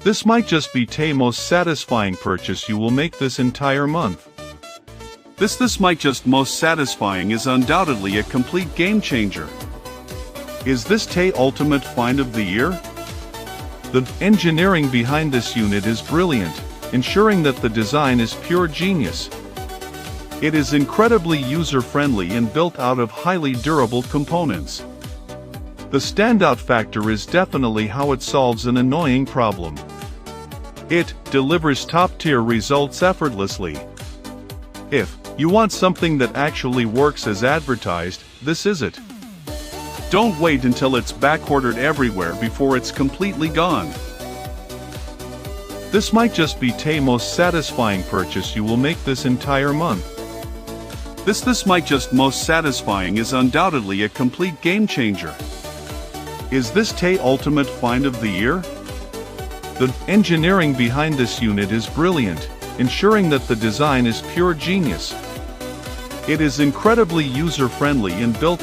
This might just be the most satisfying purchase you will make this entire month. This might just most satisfying is undoubtedly a complete game changer. Is this the ultimate find of the year? The engineering behind this unit is brilliant, ensuring that the design is pure genius. It is incredibly user-friendly and built out of highly durable components. The standout factor is definitely how it solves an annoying problem. It delivers top-tier results effortlessly. If you want something that actually works as advertised, this is it. Don't wait until it's backordered everywhere before it's completely gone. This might just be the most satisfying purchase you will make this entire month. This might just most satisfying is undoubtedly a complete game changer. Is this the ultimate find of the year? The engineering behind this unit is brilliant, ensuring that the design is pure genius. It is incredibly user-friendly and built